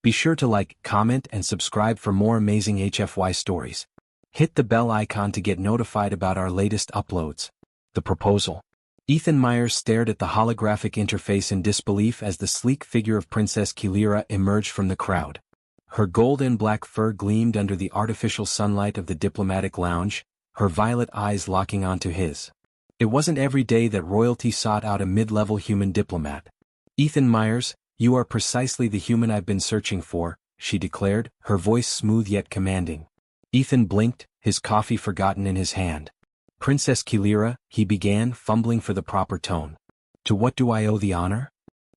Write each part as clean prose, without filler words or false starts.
Be sure to like, comment, and subscribe for more amazing HFY stories. Hit the bell icon to get notified about our latest uploads. The proposal. Ethan Myers stared at the holographic interface in disbelief as the sleek figure of Princess Kilira emerged from the crowd. Her gold and black fur gleamed under the artificial sunlight of the diplomatic lounge, her violet eyes locking onto his. It wasn't every day that royalty sought out a mid-level human diplomat. "Ethan Myers, you are precisely the human I've been searching for," she declared, her voice smooth yet commanding. Ethan blinked, his coffee forgotten in his hand. "Princess Kilira," he began, fumbling for the proper tone. "To what do I owe the honor?"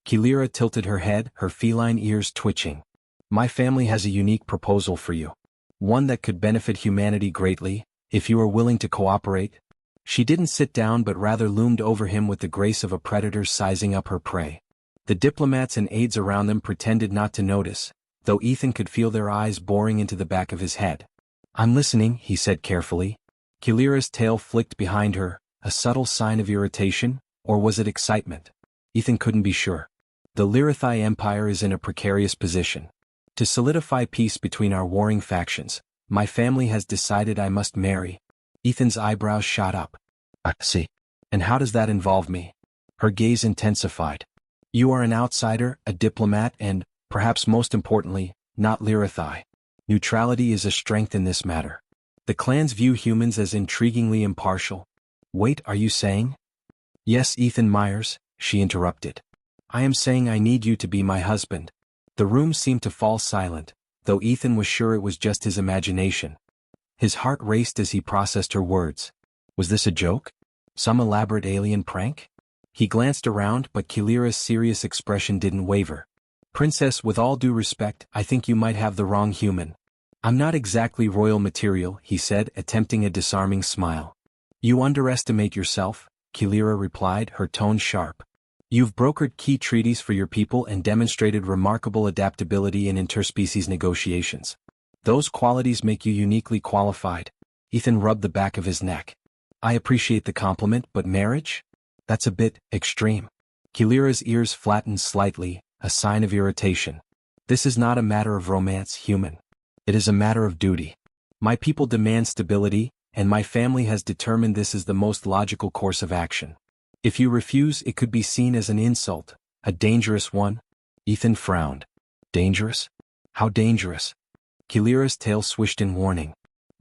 Kilira tilted her head, her feline ears twitching. "My family has a unique proposal for you. One that could benefit humanity greatly, if you are willing to cooperate." She didn't sit down but rather loomed over him with the grace of a predator sizing up her prey. The diplomats and aides around them pretended not to notice, though Ethan could feel their eyes boring into the back of his head. "I'm listening," he said carefully. Kilira's tail flicked behind her, a subtle sign of irritation, or was it excitement? Ethan couldn't be sure. "The Lyrathai Empire is in a precarious position. To solidify peace between our warring factions, my family has decided I must marry." Ethan's eyebrows shot up. "I see. And how does that involve me?" Her gaze intensified. "You are an outsider, a diplomat, and, perhaps most importantly, not Lyrathai. Neutrality is a strength in this matter. The clans view humans as intriguingly impartial." "Wait, are you saying?" "Yes, Ethan Myers," she interrupted. "I am saying I need you to be my husband." The room seemed to fall silent, though Ethan was sure it was just his imagination. His heart raced as he processed her words. Was this a joke? Some elaborate alien prank? He glanced around, but Kilira's serious expression didn't waver. "Princess, with all due respect, I think you might have the wrong human. I'm not exactly royal material," he said, attempting a disarming smile. "You underestimate yourself," Kilira replied, her tone sharp. "You've brokered key treaties for your people and demonstrated remarkable adaptability in interspecies negotiations. Those qualities make you uniquely qualified." Ethan rubbed the back of his neck. "I appreciate the compliment, but marriage? That's a bit extreme." Kilira's ears flattened slightly, a sign of irritation. "This is not a matter of romance, human. It is a matter of duty. My people demand stability, and my family has determined this is the most logical course of action. If you refuse, it could be seen as an insult, a dangerous one." Ethan frowned. "Dangerous? How dangerous?" Kilira's tail swished in warning.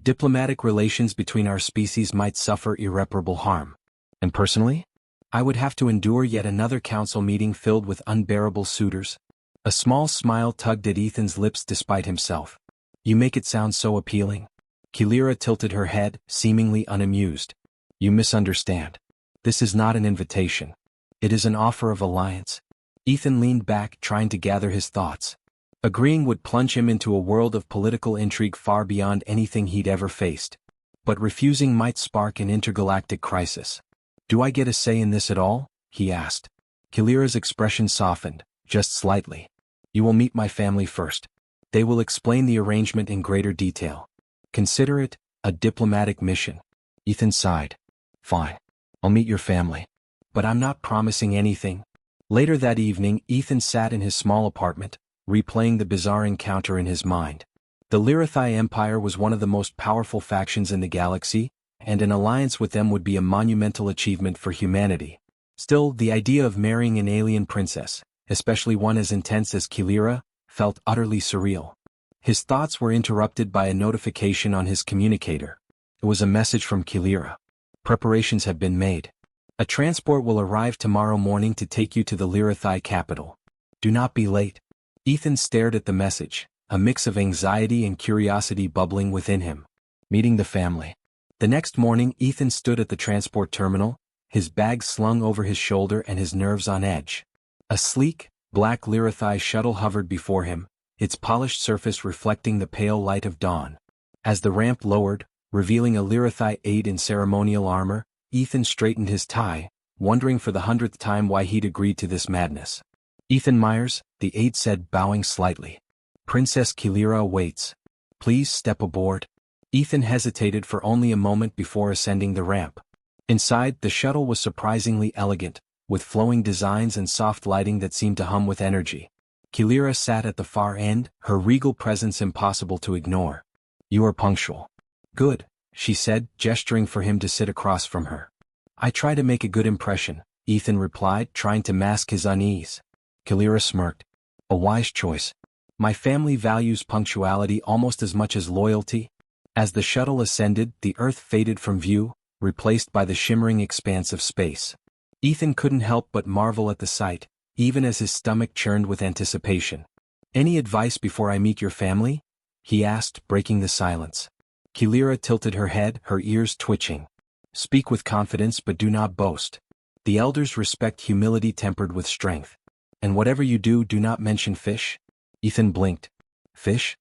"Diplomatic relations between our species might suffer irreparable harm. And personally? I would have to endure yet another council meeting filled with unbearable suitors." A small smile tugged at Ethan's lips despite himself. "You make it sound so appealing." Kilira tilted her head, seemingly unamused. "You misunderstand. This is not an invitation. It is an offer of alliance." Ethan leaned back, trying to gather his thoughts. Agreeing would plunge him into a world of political intrigue far beyond anything he'd ever faced. But refusing might spark an intergalactic crisis. "Do I get a say in this at all?" he asked. Kilira's expression softened, just slightly. "You will meet my family first. They will explain the arrangement in greater detail. Consider it a diplomatic mission." Ethan sighed. "Fine. I'll meet your family. But I'm not promising anything." Later that evening, Ethan sat in his small apartment, replaying the bizarre encounter in his mind. The Lyrathai Empire was one of the most powerful factions in the galaxy, and an alliance with them would be a monumental achievement for humanity. Still, the idea of marrying an alien princess, especially one as intense as Kilira, felt utterly surreal. His thoughts were interrupted by a notification on his communicator. It was a message from Kilira. "Preparations have been made. A transport will arrive tomorrow morning to take you to the Lyrathai capital. Do not be late." Ethan stared at the message, a mix of anxiety and curiosity bubbling within him. Meeting the family. The next morning, Ethan stood at the transport terminal, his bag slung over his shoulder and his nerves on edge. A sleek, black Lyrathai shuttle hovered before him, its polished surface reflecting the pale light of dawn. As the ramp lowered, revealing a Lyrathai aide in ceremonial armor, Ethan straightened his tie, wondering for the 100th time why he'd agreed to this madness. "Ethan Myers," the aide said, bowing slightly. "Princess Kilira awaits. Please step aboard." Ethan hesitated for only a moment before ascending the ramp. Inside, the shuttle was surprisingly elegant, with flowing designs and soft lighting that seemed to hum with energy. Kilira sat at the far end, her regal presence impossible to ignore. "You are punctual." "Good," she said, gesturing for him to sit across from her. "I try to make a good impression," Ethan replied, trying to mask his unease. Kilira smirked. "A wise choice. My family values punctuality almost as much as loyalty." As the shuttle ascended, the Earth faded from view, replaced by the shimmering expanse of space. Ethan couldn't help but marvel at the sight, even as his stomach churned with anticipation. "Any advice before I meet your family?" he asked, breaking the silence. Kilira tilted her head, her ears twitching. "Speak with confidence but do not boast. The elders respect humility tempered with strength. And whatever you do, do not mention fish." Ethan blinked. "Fish?"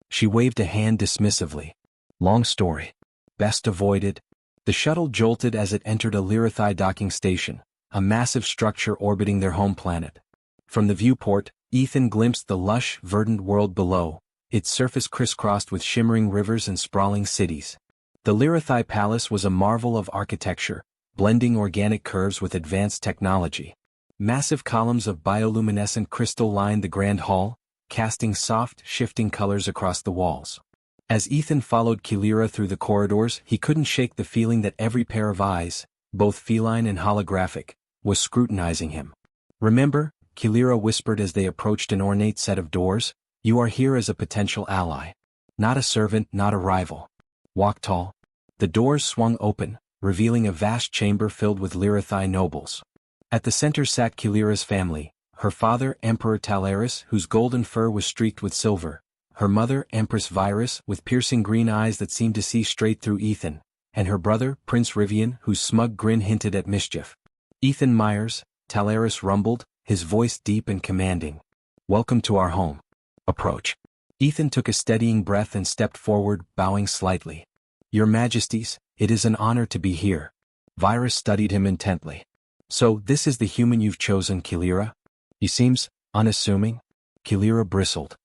She waved a hand dismissively. "Long story. Best avoided." The shuttle jolted as it entered a Lyrathi docking station, a massive structure orbiting their home planet. From the viewport, Ethan glimpsed the lush, verdant world below, its surface crisscrossed with shimmering rivers and sprawling cities. The Lyrathi Palace was a marvel of architecture, blending organic curves with advanced technology. Massive columns of bioluminescent crystal lined the grand hall, casting soft, shifting colors across the walls. As Ethan followed Kilira through the corridors, he couldn't shake the feeling that every pair of eyes, both feline and holographic, was scrutinizing him. "Remember," Kilira whispered as they approached an ornate set of doors, "you are here as a potential ally. Not a servant, not a rival. Walk tall." The doors swung open, revealing a vast chamber filled with Lyrathi nobles. At the center sat Kilira's family, her father Emperor Talaris, whose golden fur was streaked with silver, her mother Empress Virus with piercing green eyes that seemed to see straight through Ethan, and her brother Prince Rivian whose smug grin hinted at mischief. "Ethan Myers," Talaris rumbled, his voice deep and commanding. "Welcome to our home. Approach." Ethan took a steadying breath and stepped forward, bowing slightly. "Your Majesties, it is an honor to be here." Virus studied him intently. "So, this is the human you've chosen, Kilira? He seems unassuming." Kilira bristled.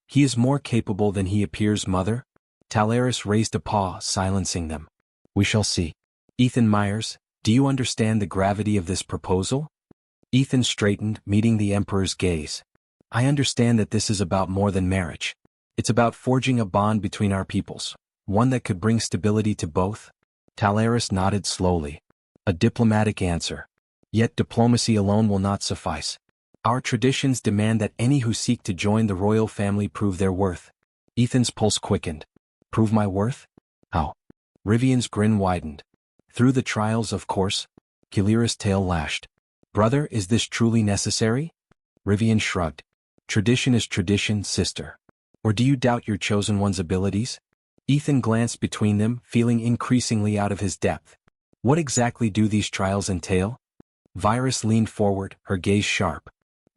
"He is more capable than he appears, Mother." Talaris raised a paw, silencing them. "We shall see." "Ethan Myers, do you understand the gravity of this proposal?" Ethan straightened, meeting the Emperor's gaze. "I understand that this is about more than marriage. It's about forging a bond between our peoples, one that could bring stability to both." Talaris nodded slowly. "A diplomatic answer. Yet diplomacy alone will not suffice. Our traditions demand that any who seek to join the royal family prove their worth." Ethan's pulse quickened. "Prove my worth? How?" Rivian's grin widened. "Through the trials, of course." Kilira's tail lashed. "Brother, is this truly necessary?" Rivian shrugged. "Tradition is tradition, sister. Or do you doubt your chosen one's abilities?" Ethan glanced between them, feeling increasingly out of his depth. "What exactly do these trials entail?" Virus leaned forward, her gaze sharp.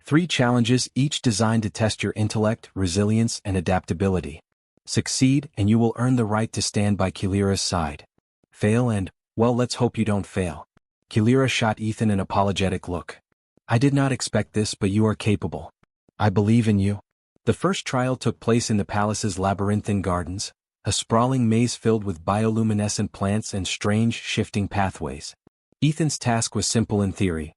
3 challenges, each designed to test your intellect, resilience, and adaptability. Succeed, and you will earn the right to stand by Kilira's side. Fail and, well, let's hope you don't fail. Kilira shot Ethan an apologetic look. "I did not expect this, but you are capable. I believe in you." The first trial took place in the palace's labyrinthine gardens, a sprawling maze filled with bioluminescent plants and strange, shifting pathways. Ethan's task was simple in theory.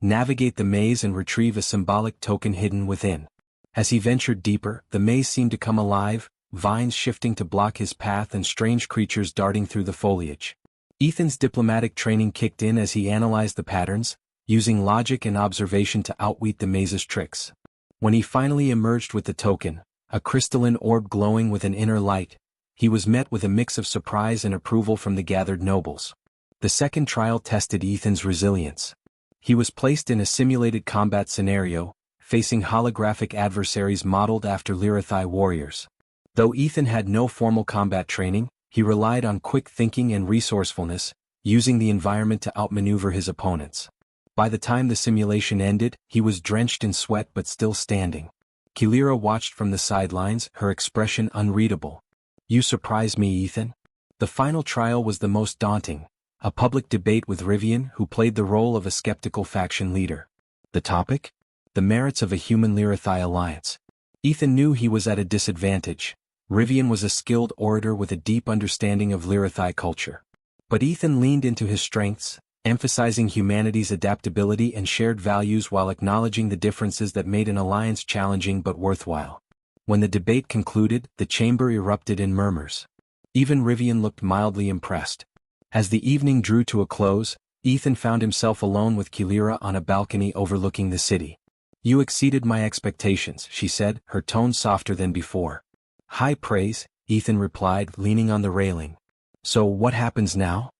Navigate the maze and retrieve a symbolic token hidden within. As he ventured deeper, the maze seemed to come alive, vines shifting to block his path and strange creatures darting through the foliage. Ethan's diplomatic training kicked in as he analyzed the patterns, using logic and observation to outwit the maze's tricks. When he finally emerged with the token, a crystalline orb glowing with an inner light, he was met with a mix of surprise and approval from the gathered nobles. The second trial tested Ethan's resilience. He was placed in a simulated combat scenario, facing holographic adversaries modeled after Lyrathi warriors. Though Ethan had no formal combat training, he relied on quick thinking and resourcefulness, using the environment to outmaneuver his opponents. By the time the simulation ended, he was drenched in sweat but still standing. Kilira watched from the sidelines, her expression unreadable. "You surprise me, Ethan." The final trial was the most daunting. A public debate with Rivian, who played the role of a skeptical faction leader. The topic? The merits of a human Lyrathi alliance. Ethan knew he was at a disadvantage. Rivian was a skilled orator with a deep understanding of Lyrathi culture. But Ethan leaned into his strengths, emphasizing humanity's adaptability and shared values while acknowledging the differences that made an alliance challenging but worthwhile. When the debate concluded, the chamber erupted in murmurs. Even Rivian looked mildly impressed. As the evening drew to a close, Ethan found himself alone with Kilira on a balcony overlooking the city. "You exceeded my expectations," she said, her tone softer than before. "High praise," Ethan replied, leaning on the railing. "So what happens now?"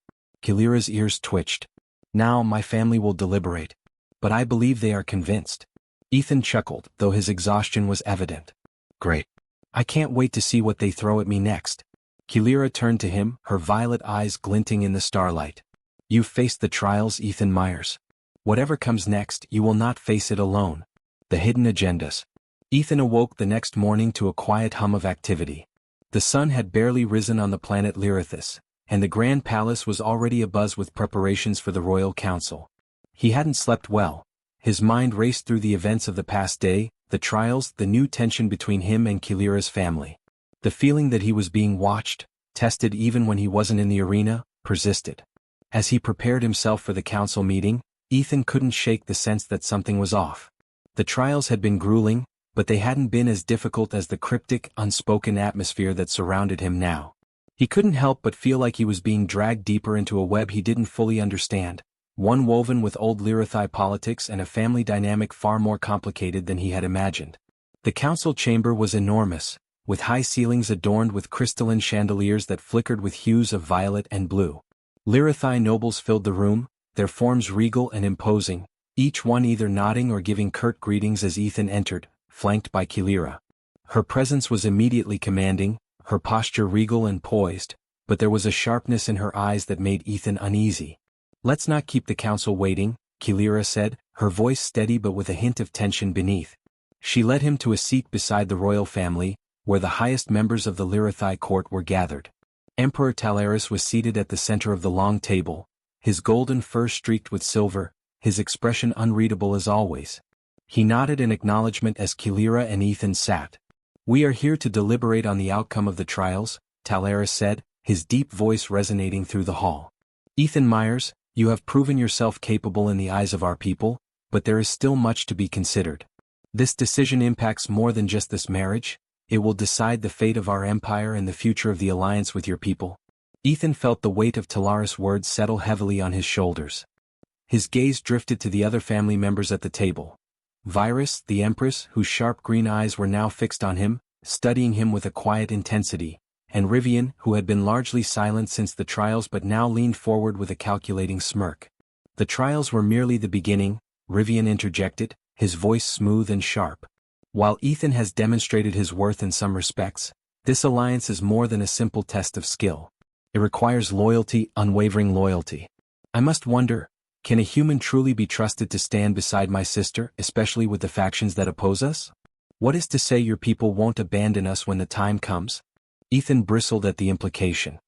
Kilira's ears twitched. "Now my family will deliberate. But I believe they are convinced." Ethan chuckled, though his exhaustion was evident. "Great. I can't wait to see what they throw at me next." Kilira turned to him, her violet eyes glinting in the starlight. "You've faced the trials, Ethan Myers. Whatever comes next, you will not face it alone." The hidden agendas. Ethan awoke the next morning to a quiet hum of activity. The sun had barely risen on the planet Lyrithus, and the Grand Palace was already abuzz with preparations for the Royal Council. He hadn't slept well. His mind raced through the events of the past day, the trials, the new tension between him and Kilira's family. The feeling that he was being watched, tested even when he wasn't in the arena, persisted. As he prepared himself for the council meeting, Ethan couldn't shake the sense that something was off. The trials had been grueling, but they hadn't been as difficult as the cryptic, unspoken atmosphere that surrounded him now. He couldn't help but feel like he was being dragged deeper into a web he didn't fully understand, one woven with old Lyrithi politics and a family dynamic far more complicated than he had imagined. The council chamber was enormous, with high ceilings adorned with crystalline chandeliers that flickered with hues of violet and blue. Lyrithi nobles filled the room, their forms regal and imposing, each one either nodding or giving curt greetings as Ethan entered, flanked by Kilira. Her presence was immediately commanding, her posture regal and poised, but there was a sharpness in her eyes that made Ethan uneasy. "Let's not keep the council waiting," Kilira said, her voice steady but with a hint of tension beneath. She led him to a seat beside the royal family, where the highest members of the Lyrithi court were gathered. Emperor Talaris was seated at the center of the long table, his golden fur streaked with silver, his expression unreadable as always. He nodded in acknowledgement as Kilira and Ethan sat. "We are here to deliberate on the outcome of the trials," Talaris said, his deep voice resonating through the hall. "Ethan Myers, you have proven yourself capable in the eyes of our people, but there is still much to be considered. This decision impacts more than just this marriage. It will decide the fate of our empire and the future of the alliance with your people." Ethan felt the weight of Talaris' words settle heavily on his shoulders. His gaze drifted to the other family members at the table. Virus, the Empress, whose sharp green eyes were now fixed on him, studying him with a quiet intensity, and Rivian, who had been largely silent since the trials but now leaned forward with a calculating smirk. "The trials were merely the beginning," Rivian interjected, his voice smooth and sharp. "While Ethan has demonstrated his worth in some respects, this alliance is more than a simple test of skill. It requires loyalty, unwavering loyalty. I must wonder, can a human truly be trusted to stand beside my sister, especially with the factions that oppose us? What is to say your people won't abandon us when the time comes?" Ethan bristled at the implication.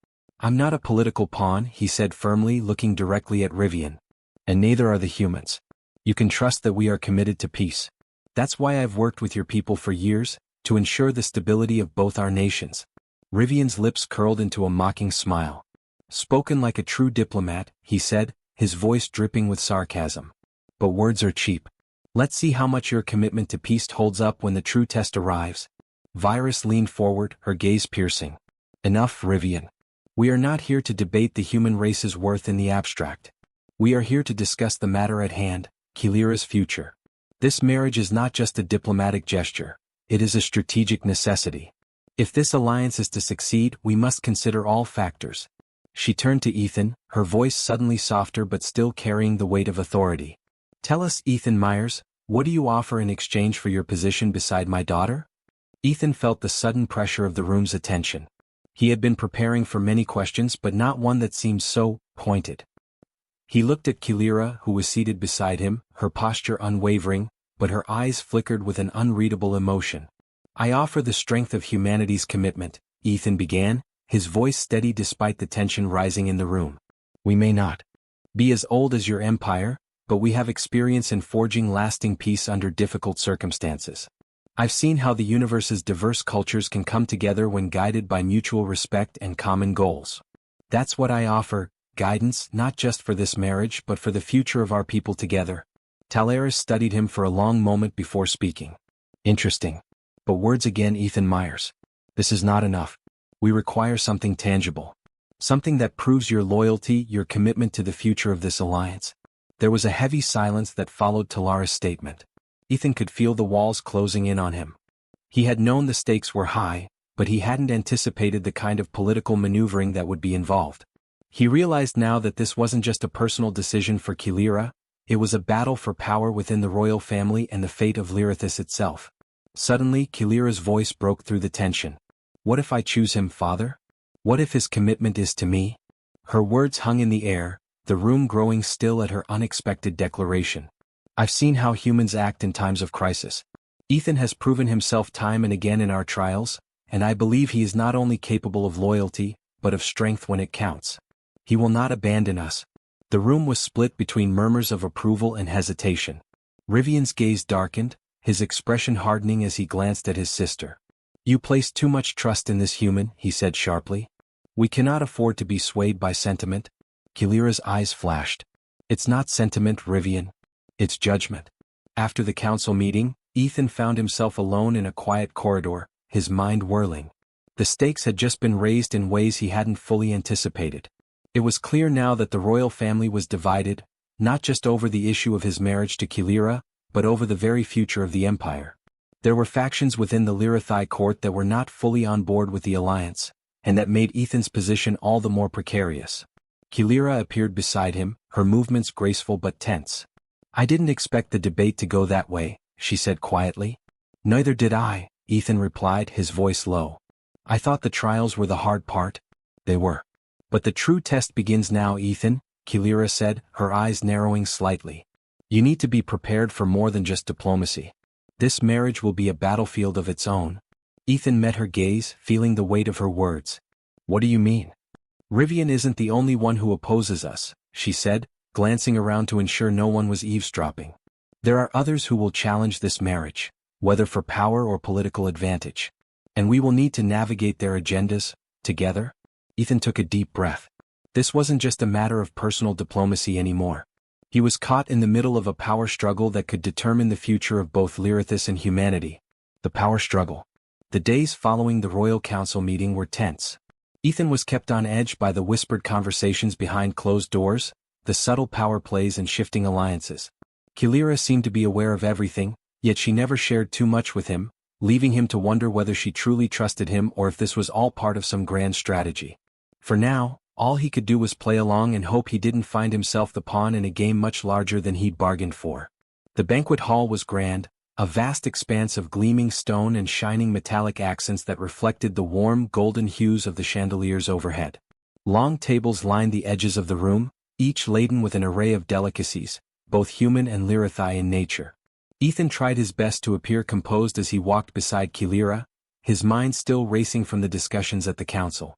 "I'm not a political pawn," he said firmly, looking directly at Rivian. "And neither are the humans. You can trust that we are committed to peace. That's why I've worked with your people for years, to ensure the stability of both our nations." Rivian's lips curled into a mocking smile. "Spoken like a true diplomat," he said, his voice dripping with sarcasm. "But words are cheap. Let's see how much your commitment to peace holds up when the true test arrives." Virus leaned forward, her gaze piercing. "Enough, Rivian. We are not here to debate the human race's worth in the abstract. We are here to discuss the matter at hand, Kilira's future. This marriage is not just a diplomatic gesture, it is a strategic necessity. If this alliance is to succeed, we must consider all factors." She turned to Ethan, her voice suddenly softer but still carrying the weight of authority. "Tell us, Ethan Myers, what do you offer in exchange for your position beside my daughter?" Ethan felt the sudden pressure of the room's attention. He had been preparing for many questions but not one that seemed so pointed. He looked at Kilira, who was seated beside him, her posture unwavering, but her eyes flickered with an unreadable emotion. "I offer the strength of humanity's commitment," Ethan began, his voice steady despite the tension rising in the room. "We may not be as old as your empire, but we have experience in forging lasting peace under difficult circumstances. I've seen how the universe's diverse cultures can come together when guided by mutual respect and common goals. That's what I offer, guidance not just for this marriage but for the future of our people together. Talaris studied him for a long moment before speaking. Interesting. But words again, Ethan Myers. This is not enough. We require something tangible. Something that proves your loyalty, your commitment to the future of this alliance. There was a heavy silence that followed Talaris' statement. Ethan could feel the walls closing in on him. He had known the stakes were high, but he hadn't anticipated the kind of political maneuvering that would be involved. He realized now that this wasn't just a personal decision for Kilira, it was a battle for power within the royal family and the fate of Lyrithis itself. Suddenly, Kilira's voice broke through the tension. What if I choose him, father? What if his commitment is to me? Her words hung in the air, the room growing still at her unexpected declaration. I've seen how humans act in times of crisis. Ethan has proven himself time and again in our trials, and I believe he is not only capable of loyalty, but of strength when it counts. He will not abandon us. The room was split between murmurs of approval and hesitation. Rivian's gaze darkened, his expression hardening as he glanced at his sister. You place too much trust in this human, he said sharply. We cannot afford to be swayed by sentiment. Kilira's eyes flashed. It's not sentiment, Rivian. It's judgment. After the council meeting, Ethan found himself alone in a quiet corridor, his mind whirling. The stakes had just been raised in ways he hadn't fully anticipated. It was clear now that the royal family was divided, not just over the issue of his marriage to Kilira, but over the very future of the empire. There were factions within the Lyrithai court that were not fully on board with the alliance, and that made Ethan's position all the more precarious. Kilira appeared beside him, her movements graceful but tense. I didn't expect the debate to go that way, she said quietly. Neither did I, Ethan replied, his voice low. I thought the trials were the hard part. They were. But the true test begins now, Ethan, Kilira said, her eyes narrowing slightly. You need to be prepared for more than just diplomacy. This marriage will be a battlefield of its own. Ethan met her gaze, feeling the weight of her words. What do you mean? Rivian isn't the only one who opposes us, she said, glancing around to ensure no one was eavesdropping. There are others who will challenge this marriage, whether for power or political advantage. And we will need to navigate their agendas, together. Ethan took a deep breath. This wasn't just a matter of personal diplomacy anymore. He was caught in the middle of a power struggle that could determine the future of both Lyrithis and humanity. The power struggle. The days following the Royal Council meeting were tense. Ethan was kept on edge by the whispered conversations behind closed doors, the subtle power plays and shifting alliances. Kilira seemed to be aware of everything, yet she never shared too much with him, leaving him to wonder whether she truly trusted him or if this was all part of some grand strategy. For now, all he could do was play along and hope he didn't find himself the pawn in a game much larger than he'd bargained for. The banquet hall was grand, a vast expanse of gleaming stone and shining metallic accents that reflected the warm golden hues of the chandeliers overhead. Long tables lined the edges of the room, each laden with an array of delicacies, both human and Lyrithai in nature. Ethan tried his best to appear composed as he walked beside Kilira, his mind still racing from the discussions at the council.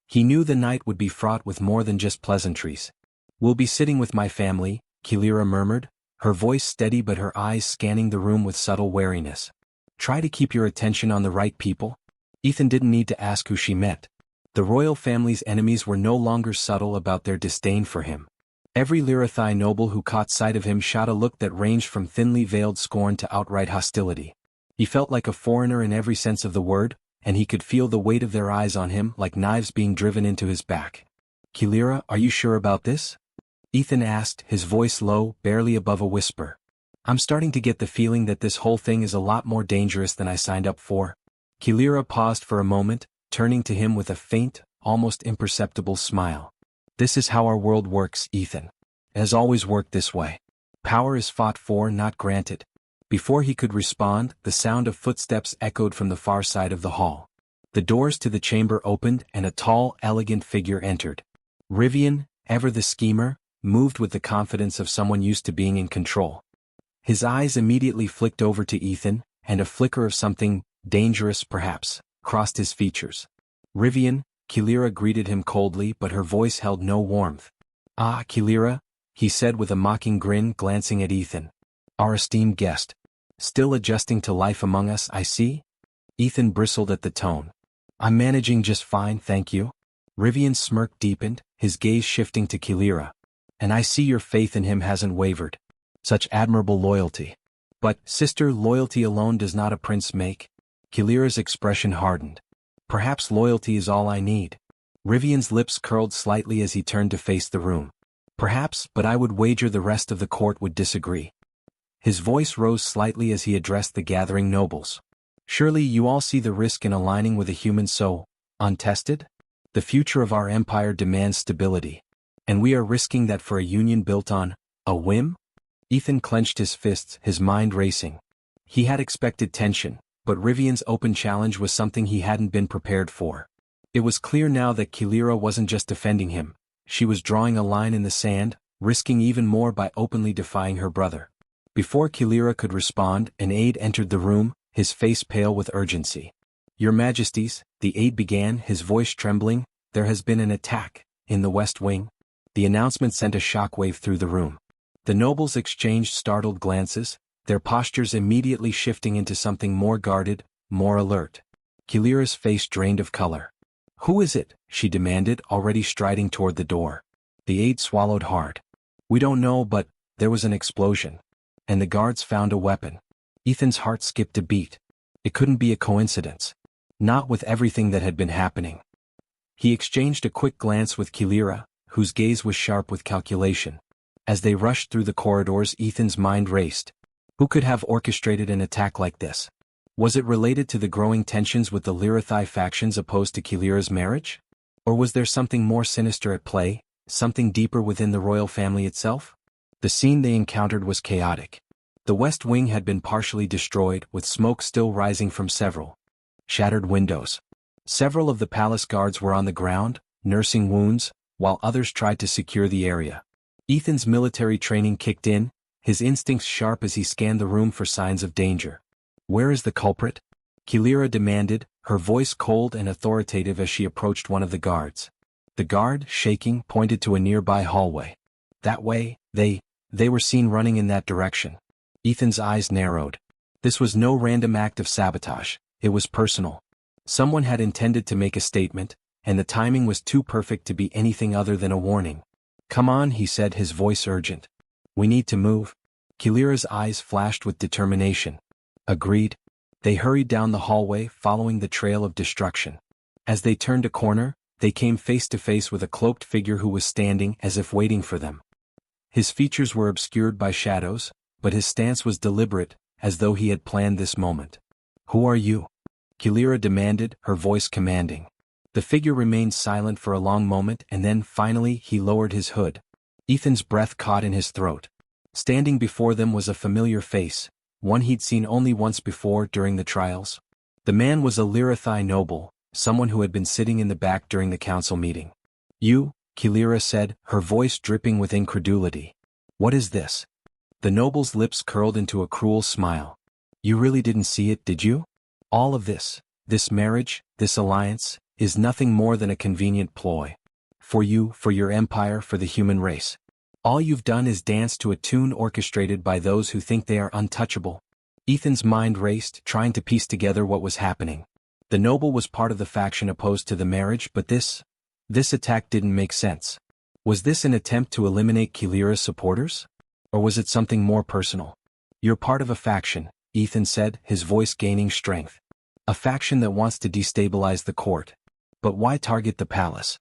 He knew the night would be fraught with more than just pleasantries. We'll be sitting with my family, Kilira murmured, her voice steady but her eyes scanning the room with subtle wariness. Try to keep your attention on the right people. Ethan didn't need to ask who she meant. The royal family's enemies were no longer subtle about their disdain for him. Every Lyrithai noble who caught sight of him shot a look that ranged from thinly veiled scorn to outright hostility. He felt like a foreigner in every sense of the word, and he could feel the weight of their eyes on him like knives being driven into his back. Kilira, are you sure about this? Ethan asked, his voice low, barely above a whisper. I'm starting to get the feeling that this whole thing is a lot more dangerous than I signed up for. Kilira paused for a moment, turning to him with a faint, almost imperceptible smile. This is how our world works, Ethan. It has always worked this way. Power is fought for, not granted. Before he could respond, the sound of footsteps echoed from the far side of the hall. The doors to the chamber opened and a tall, elegant figure entered. Rivian, ever the schemer, moved with the confidence of someone used to being in control. His eyes immediately flicked over to Ethan, and a flicker of something, dangerous perhaps, crossed his features. Rivian, Kilira greeted him coldly but her voice held no warmth. Ah, Kilira, he said with a mocking grin glancing at Ethan. Our esteemed guest. Still adjusting to life among us, I see? Ethan bristled at the tone. I'm managing just fine, thank you. Rivian's smirk deepened, his gaze shifting to Kilira. "And I see your faith in him hasn't wavered. Such admirable loyalty. But, sister, loyalty alone does not a prince make." Kilira's expression hardened. "Perhaps loyalty is all I need." Rivian's lips curled slightly as he turned to face the room. "Perhaps, but I would wager the rest of the court would disagree." His voice rose slightly as he addressed the gathering nobles. "Surely you all see the risk in aligning with a human so untested? The future of our empire demands stability. And we are risking that for a union built on a whim?" Ethan clenched his fists, his mind racing. He had expected tension, but Rivian's open challenge was something he hadn't been prepared for. It was clear now that Kilira wasn't just defending him, she was drawing a line in the sand, risking even more by openly defying her brother. Before Kilira could respond, an aide entered the room, his face pale with urgency. "Your Majesties," the aide began, his voice trembling, "there has been an attack in the West Wing." The announcement sent a shockwave through the room. The nobles exchanged startled glances, their postures immediately shifting into something more guarded, more alert. Kilira's face drained of color. "Who is it?" she demanded, already striding toward the door. The aide swallowed hard. "We don't know, but there was an explosion. And the guards found a weapon." Ethan's heart skipped a beat. It couldn't be a coincidence. Not with everything that had been happening. He exchanged a quick glance with Kilira, whose gaze was sharp with calculation. As they rushed through the corridors, Ethan's mind raced. Who could have orchestrated an attack like this? Was it related to the growing tensions with the Lirathai factions opposed to Kilira's marriage? Or was there something more sinister at play, something deeper within the royal family itself? The scene they encountered was chaotic. The West Wing had been partially destroyed, with smoke still rising from several shattered windows. Several of the palace guards were on the ground, nursing wounds, while others tried to secure the area. Ethan's military training kicked in, his instincts sharp as he scanned the room for signs of danger. "Where is the culprit?" Kilira demanded, her voice cold and authoritative as she approached one of the guards. The guard, shaking, pointed to a nearby hallway. "That way, they were seen running in that direction." Ethan's eyes narrowed. This was no random act of sabotage, it was personal. Someone had intended to make a statement, and the timing was too perfect to be anything other than a warning. "Come on," he said, his voice urgent. "We need to move." Kilira's eyes flashed with determination. Agreed. They hurried down the hallway, following the trail of destruction. As they turned a corner, they came face to face with a cloaked figure who was standing as if waiting for them. His features were obscured by shadows, but his stance was deliberate, as though he had planned this moment. "Who are you?" Kilira demanded, her voice commanding. The figure remained silent for a long moment and then, finally, he lowered his hood. Ethan's breath caught in his throat. Standing before them was a familiar face, one he'd seen only once before during the trials. The man was a Lirathai noble, someone who had been sitting in the back during the council meeting. "You," Kilira said, her voice dripping with incredulity. "What is this?" The noble's lips curled into a cruel smile. "You really didn't see it, did you? All of this marriage, this alliance, is nothing more than a convenient ploy. For you, for your empire, for the human race. All you've done is dance to a tune orchestrated by those who think they are untouchable." Ethan's mind raced, trying to piece together what was happening. The noble was part of the faction opposed to the marriage, but this attack didn't make sense. Was this an attempt to eliminate Kilira's supporters? Or was it something more personal? "You're part of a faction," Ethan said, his voice gaining strength. "A faction that wants to destabilize the court. But why target the palace?"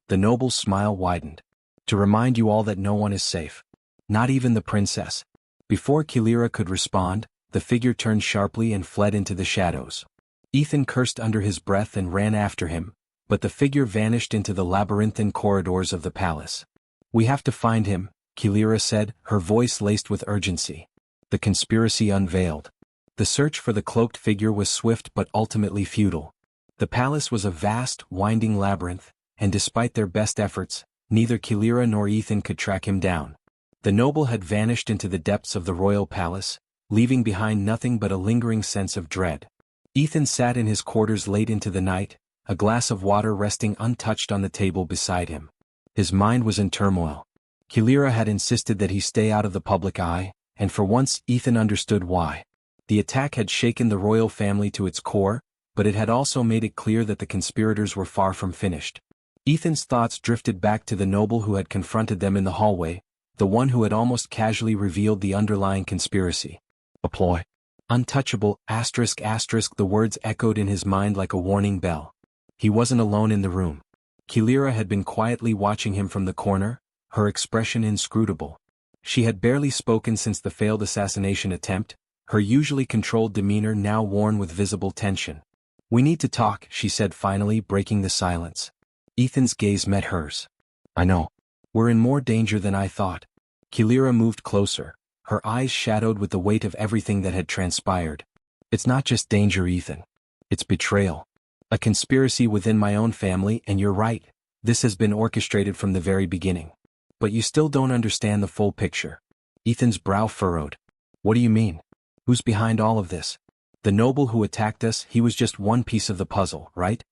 The noble's smile widened. "To remind you all that no one is safe. Not even the princess." Before Kilira could respond, the figure turned sharply and fled into the shadows. Ethan cursed under his breath and ran after him, but the figure vanished into the labyrinthine corridors of the palace. "We have to find him," Kilira said, her voice laced with urgency. The conspiracy unveiled. The search for the cloaked figure was swift but ultimately futile. The palace was a vast, winding labyrinth, and despite their best efforts, neither Kilira nor Ethan could track him down. The noble had vanished into the depths of the royal palace, leaving behind nothing but a lingering sense of dread. Ethan sat in his quarters late into the night, a glass of water resting untouched on the table beside him. His mind was in turmoil. Kilira had insisted that he stay out of the public eye, and for once Ethan understood why. The attack had shaken the royal family to its core, but it had also made it clear that the conspirators were far from finished. Ethan's thoughts drifted back to the noble who had confronted them in the hallway, the one who had almost casually revealed the underlying conspiracy. A ploy. Untouchable, asterisk asterisk, the words echoed in his mind like a warning bell. He wasn't alone in the room. Kilira had been quietly watching him from the corner, her expression inscrutable. She had barely spoken since the failed assassination attempt, her usually controlled demeanor now worn with visible tension. "We need to talk," she said finally, breaking the silence. Ethan's gaze met hers. "I know. We're in more danger than I thought." Kilira moved closer, her eyes shadowed with the weight of everything that had transpired. "It's not just danger, Ethan. It's betrayal. A conspiracy within my own family, and you're right, this has been orchestrated from the very beginning. But you still don't understand the full picture." Ethan's brow furrowed. "What do you mean? Who's behind all of this?" "The noble who attacked us, he was just one piece of the puzzle, right?"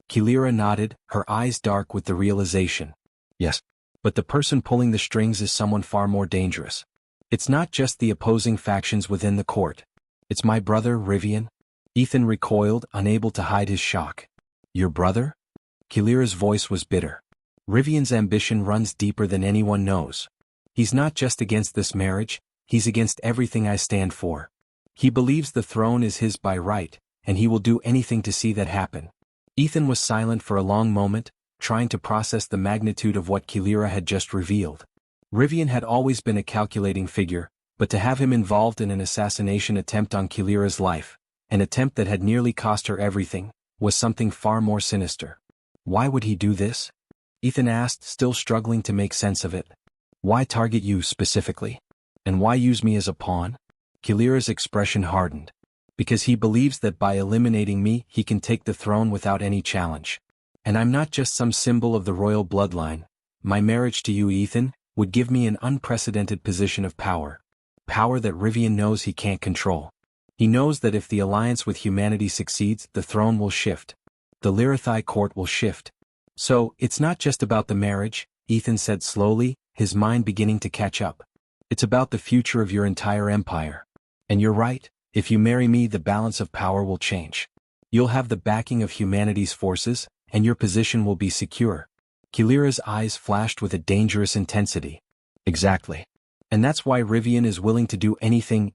Kilira nodded, her eyes dark with the realization. "Yes. But the person pulling the strings is someone far more dangerous. It's not just the opposing factions within the court. It's my brother, Rivian." Ethan recoiled, unable to hide his shock. "Your brother?" Kilira's voice was bitter. "Rivian's ambition runs deeper than anyone knows. He's not just against this marriage, he's against everything I stand for. He believes the throne is his by right, and he will do anything to see that happen." Ethan was silent for a long moment, trying to process the magnitude of what Kilira had just revealed. Rivian had always been a calculating figure, but to have him involved in an assassination attempt on Kilira's life, an attempt that had nearly cost her everything, was something far more sinister. "Why would he do this?" Ethan asked, still struggling to make sense of it. "Why target you specifically? And why use me as a pawn?" Kilira's expression hardened. "Because he believes that by eliminating me he can take the throne without any challenge. And I'm not just some symbol of the royal bloodline. My marriage to you, Ethan, would give me an unprecedented position of power. Power that Rivian knows he can't control. He knows that if the alliance with humanity succeeds, the throne will shift. The Lyrathai court will shift. So, it's not just about the marriage," Ethan said slowly, his mind beginning to catch up. "It's about the future of your entire empire. And you're right, if you marry me, the balance of power will change. You'll have the backing of humanity's forces, and your position will be secure." Kilira's eyes flashed with a dangerous intensity. "Exactly. And that's why Rivian is willing to do anything,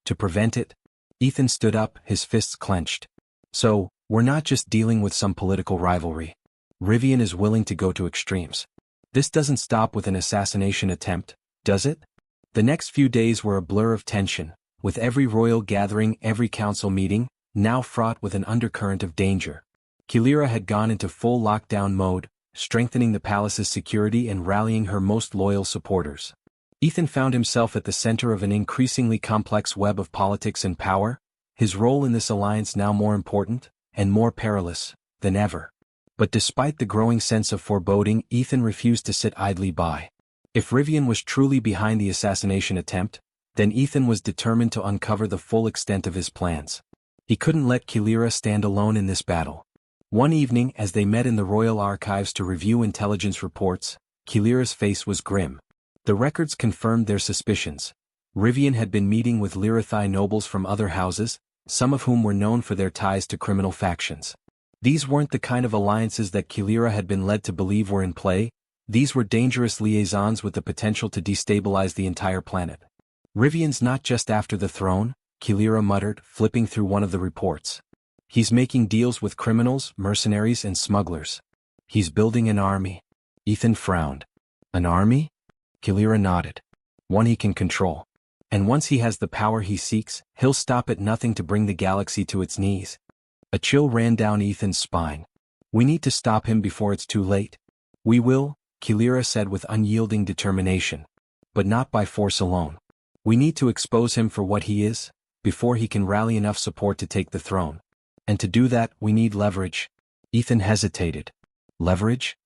to prevent it." Ethan stood up, his fists clenched. "So, we're not just dealing with some political rivalry. Rivian is willing to go to extremes. This doesn't stop with an assassination attempt, does it?" The next few days were a blur of tension, with every royal gathering, every council meeting, now fraught with an undercurrent of danger. Kilira had gone into full lockdown mode, strengthening the palace's security and rallying her most loyal supporters. Ethan found himself at the center of an increasingly complex web of politics and power, his role in this alliance now more important, and more perilous, than ever. But despite the growing sense of foreboding, Ethan refused to sit idly by. If Rivian was truly behind the assassination attempt, then Ethan was determined to uncover the full extent of his plans. He couldn't let Kilira stand alone in this battle. One evening, as they met in the royal archives to review intelligence reports, Kilira's face was grim. The records confirmed their suspicions. Rivian had been meeting with Lyrathai nobles from other houses, some of whom were known for their ties to criminal factions. These weren't the kind of alliances that Kilira had been led to believe were in play. These were dangerous liaisons with the potential to destabilize the entire planet. "Rivian's not just after the throne," Kilira muttered, flipping through one of the reports. "He's making deals with criminals, mercenaries, and smugglers. He's building an army." Ethan frowned. "An army?" Kilira nodded. "One he can control. And once he has the power he seeks, he'll stop at nothing to bring the galaxy to its knees." A chill ran down Ethan's spine. "We need to stop him before it's too late." "We will," Kilira said with unyielding determination. "But not by force alone. We need to expose him for what he is, before he can rally enough support to take the throne. And to do that, we need leverage." Ethan hesitated. Leverage?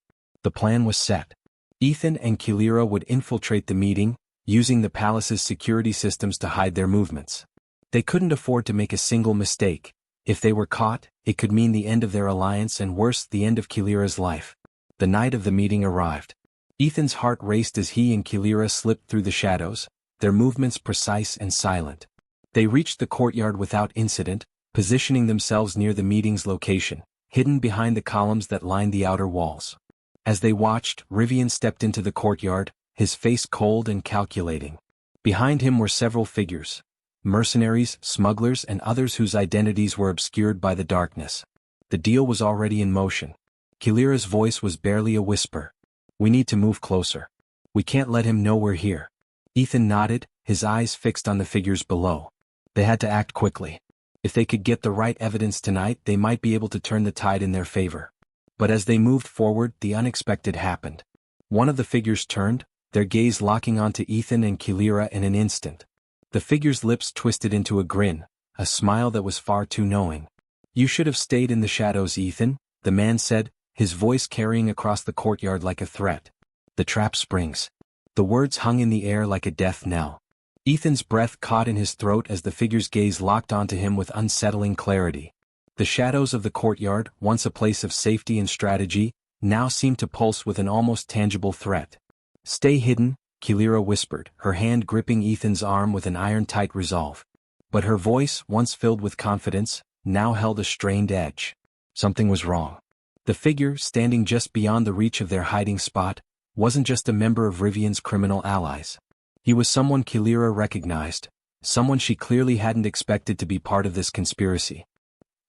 The plan was set. Ethan and Kilira would infiltrate the meeting, using the palace's security systems to hide their movements. They couldn't afford to make a single mistake. If they were caught, it could mean the end of their alliance and worse, the end of Kilira's life. The night of the meeting arrived. Ethan's heart raced as he and Kilira slipped through the shadows, their movements precise and silent. They reached the courtyard without incident, positioning themselves near the meeting's location, hidden behind the columns that lined the outer walls. As they watched, Rivian stepped into the courtyard, his face cold and calculating. Behind him were several figures: mercenaries, smugglers, and others whose identities were obscured by the darkness. The deal was already in motion. Kilira's voice was barely a whisper. "We need to move closer. We can't let him know we're here." Ethan nodded, his eyes fixed on the figures below. They had to act quickly. If they could get the right evidence tonight, they might be able to turn the tide in their favor. But as they moved forward, the unexpected happened. One of the figures turned, their gaze locking onto Ethan and Kilira in an instant. The figure's lips twisted into a grin, a smile that was far too knowing. "You should have stayed in the shadows, Ethan," the man said, his voice carrying across the courtyard like a threat. "The trap springs." The words hung in the air like a death knell. Ethan's breath caught in his throat as the figure's gaze locked onto him with unsettling clarity. The shadows of the courtyard, once a place of safety and strategy, now seemed to pulse with an almost tangible threat. "Stay hidden," Kilira whispered, her hand gripping Ethan's arm with an iron-tight resolve. But her voice, once filled with confidence, now held a strained edge. Something was wrong. The figure, standing just beyond the reach of their hiding spot, wasn't just a member of Rivian's criminal allies. He was someone Kilira recognized, someone she clearly hadn't expected to be part of this conspiracy.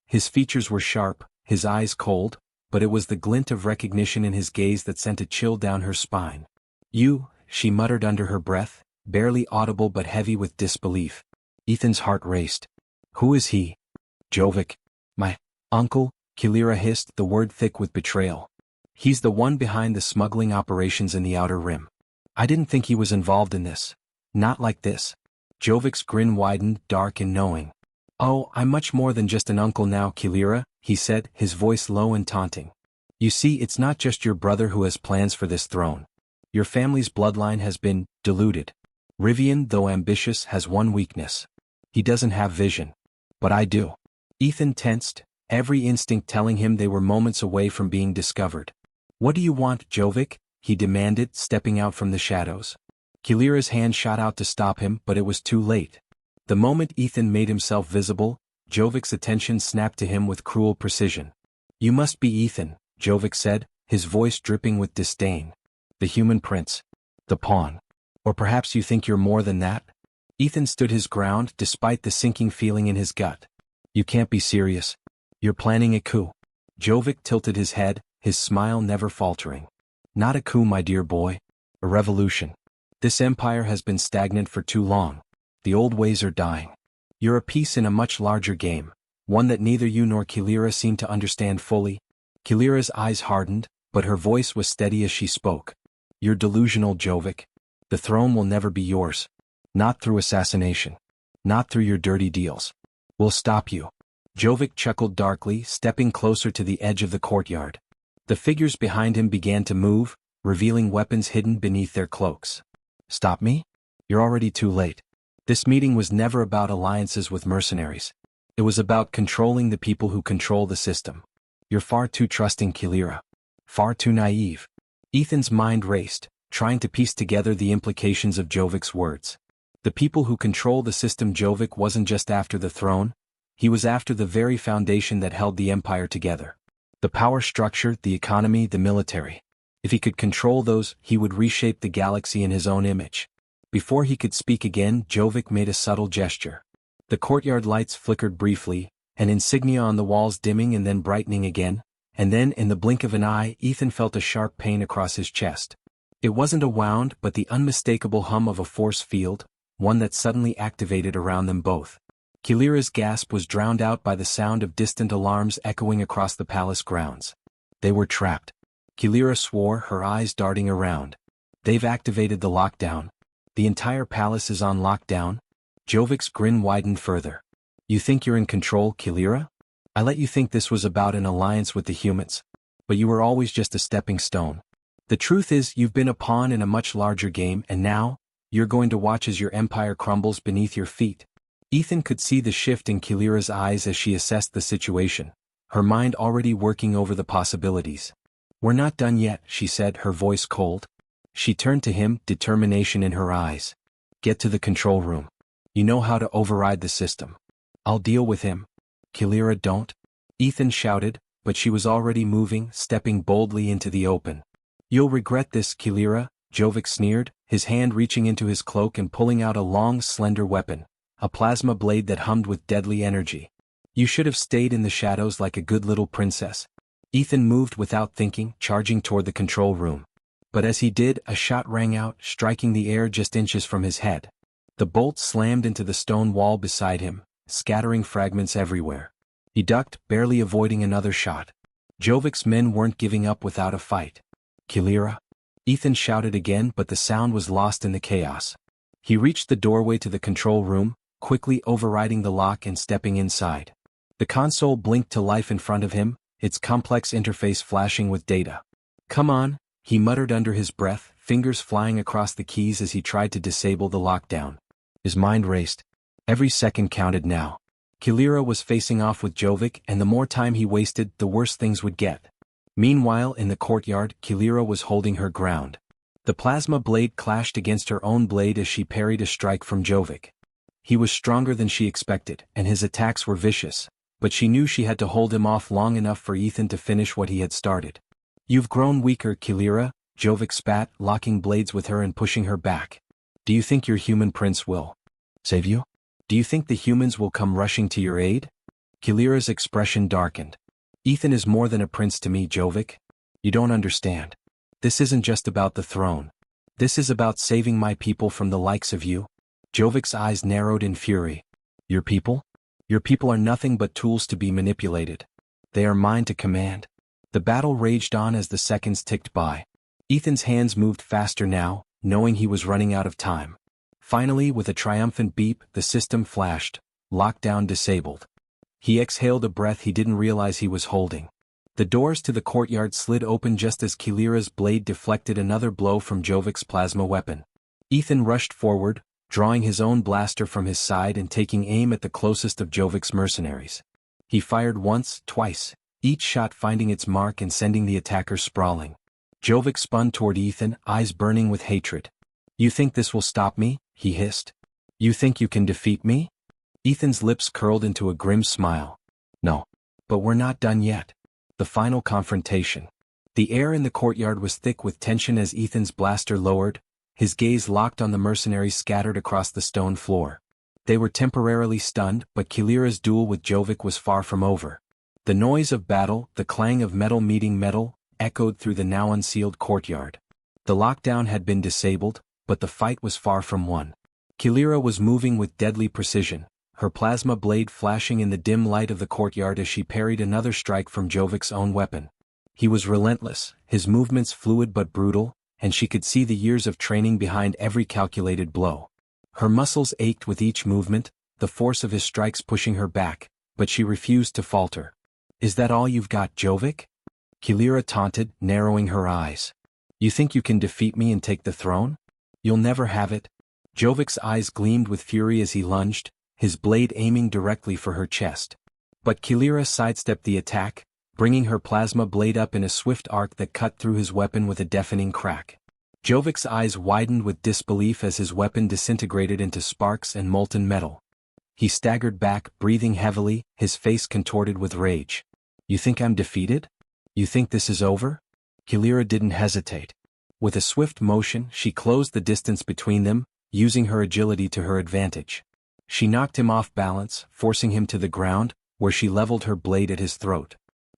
His features were sharp, his eyes cold, but it was the glint of recognition in his gaze that sent a chill down her spine. "You," she muttered under her breath, barely audible but heavy with disbelief. Ethan's heart raced. "Who is he?" "Jovic. My uncle," Kilira hissed, the word thick with betrayal. "He's the one behind the smuggling operations in the Outer Rim. I didn't think he was involved in this. Not like this." Jovic's grin widened, dark and knowing. "Oh, I'm much more than just an uncle now, Kilira," he said, his voice low and taunting. "You see, it's not just your brother who has plans for this throne. Your family's bloodline has been diluted. Rivian, though ambitious, has one weakness. He doesn't have vision. But I do." Ethan tensed, every instinct telling him they were moments away from being discovered. "What do you want, Jovic?" he demanded, stepping out from the shadows. Kilira's hand shot out to stop him, but it was too late. The moment Ethan made himself visible, Jovic's attention snapped to him with cruel precision. "You must be Ethan," Jovic said, his voice dripping with disdain. "The human prince. The pawn. Or perhaps you think you're more than that?" Ethan stood his ground despite the sinking feeling in his gut. "You can't be serious. You're planning a coup." Jovic tilted his head, his smile never faltering. "Not a coup, my dear boy. A revolution. This empire has been stagnant for too long. The old ways are dying. You're a piece in a much larger game, one that neither you nor Kilira seem to understand fully." Kilira's eyes hardened, but her voice was steady as she spoke. "You're delusional, Jovic. The throne will never be yours. Not through assassination. Not through your dirty deals. We'll stop you." Jovic chuckled darkly, stepping closer to the edge of the courtyard. The figures behind him began to move, revealing weapons hidden beneath their cloaks. "Stop me? You're already too late. This meeting was never about alliances with mercenaries. It was about controlling the people who control the system. You're far too trusting, Kilira. Far too naive." Ethan's mind raced, trying to piece together the implications of Jovic's words. The people who control the system. Jovic wasn't just after the throne, he was after the very foundation that held the empire together. The power structure, the economy, the military. If he could control those, he would reshape the galaxy in his own image. Before he could speak again, Jovic made a subtle gesture. The courtyard lights flickered briefly, an insignia on the walls dimming and then brightening again, and then, in the blink of an eye, Ethan felt a sharp pain across his chest. It wasn't a wound, but the unmistakable hum of a force field, one that suddenly activated around them both. Kilira's gasp was drowned out by the sound of distant alarms echoing across the palace grounds. They were trapped. Kilira swore, her eyes darting around. "They've activated the lockdown. The entire palace is on lockdown." Jovic's grin widened further. "You think you're in control, Kilira? I let you think this was about an alliance with the humans. But you were always just a stepping stone. The truth is, you've been a pawn in a much larger game, and now, you're going to watch as your empire crumbles beneath your feet." Ethan could see the shift in Kilira's eyes as she assessed the situation, her mind already working over the possibilities. "We're not done yet," she said, her voice cold. She turned to him, determination in her eyes. "Get to the control room. You know how to override the system. I'll deal with him." "Kilira, don't!" Ethan shouted, but she was already moving, stepping boldly into the open. "You'll regret this, Kilira," Jovic sneered, his hand reaching into his cloak and pulling out a long, slender weapon, a plasma blade that hummed with deadly energy. "You should have stayed in the shadows like a good little princess." Ethan moved without thinking, charging toward the control room. But as he did, a shot rang out, striking the air just inches from his head. The bolt slammed into the stone wall beside him, scattering fragments everywhere. He ducked, barely avoiding another shot. Jovic's men weren't giving up without a fight. "Kilira?" Ethan shouted again, but the sound was lost in the chaos. He reached the doorway to the control room, quickly overriding the lock and stepping inside. The console blinked to life in front of him, its complex interface flashing with data. "Come on," he muttered under his breath, fingers flying across the keys as he tried to disable the lockdown. His mind raced. Every second counted now. Kilira was facing off with Jovic, and the more time he wasted, the worse things would get. Meanwhile, in the courtyard, Kilira was holding her ground. The plasma blade clashed against her own blade as she parried a strike from Jovic. He was stronger than she expected, and his attacks were vicious, but she knew she had to hold him off long enough for Ethan to finish what he had started. "You've grown weaker, Kilira," Jovic spat, locking blades with her and pushing her back. "Do you think your human prince will save you? Do you think the humans will come rushing to your aid?" Kilira's expression darkened. "Ethan is more than a prince to me, Jovic. You don't understand. This isn't just about the throne. This is about saving my people from the likes of you." Jovic's eyes narrowed in fury. "Your people? Your people are nothing but tools to be manipulated. They are mine to command." The battle raged on as the seconds ticked by. Ethan's hands moved faster now, knowing he was running out of time. Finally, with a triumphant beep, the system flashed, lockdown disabled. He exhaled a breath he didn't realize he was holding. The doors to the courtyard slid open just as Kilira's blade deflected another blow from Jovic's plasma weapon. Ethan rushed forward, drawing his own blaster from his side and taking aim at the closest of Jovic's mercenaries. He fired once, twice, each shot finding its mark and sending the attacker sprawling. Jovic spun toward Ethan, eyes burning with hatred. "You think this will stop me?" he hissed. "You think you can defeat me?" Ethan's lips curled into a grim smile. "No. But we're not done yet." The final confrontation. The air in the courtyard was thick with tension as Ethan's blaster lowered, his gaze locked on the mercenaries scattered across the stone floor. They were temporarily stunned, but Kilira's duel with Jovic was far from over. The noise of battle, the clang of metal meeting metal, echoed through the now unsealed courtyard. The lockdown had been disabled, but the fight was far from won. Kilira was moving with deadly precision, her plasma blade flashing in the dim light of the courtyard as she parried another strike from Jovic's own weapon. He was relentless, his movements fluid but brutal, and she could see the years of training behind every calculated blow. Her muscles ached with each movement, the force of his strikes pushing her back, but she refused to falter. "Is that all you've got, Jovic?" Kilira taunted, narrowing her eyes. "You think you can defeat me and take the throne? You'll never have it." Jovic's eyes gleamed with fury as he lunged, his blade aiming directly for her chest. But Kilira sidestepped the attack, bringing her plasma blade up in a swift arc that cut through his weapon with a deafening crack. Jovic's eyes widened with disbelief as his weapon disintegrated into sparks and molten metal. He staggered back, breathing heavily, his face contorted with rage. "You think I'm defeated? You think this is over?" Kilira didn't hesitate. With a swift motion, she closed the distance between them, using her agility to her advantage. She knocked him off balance, forcing him to the ground, where she leveled her blade at his throat.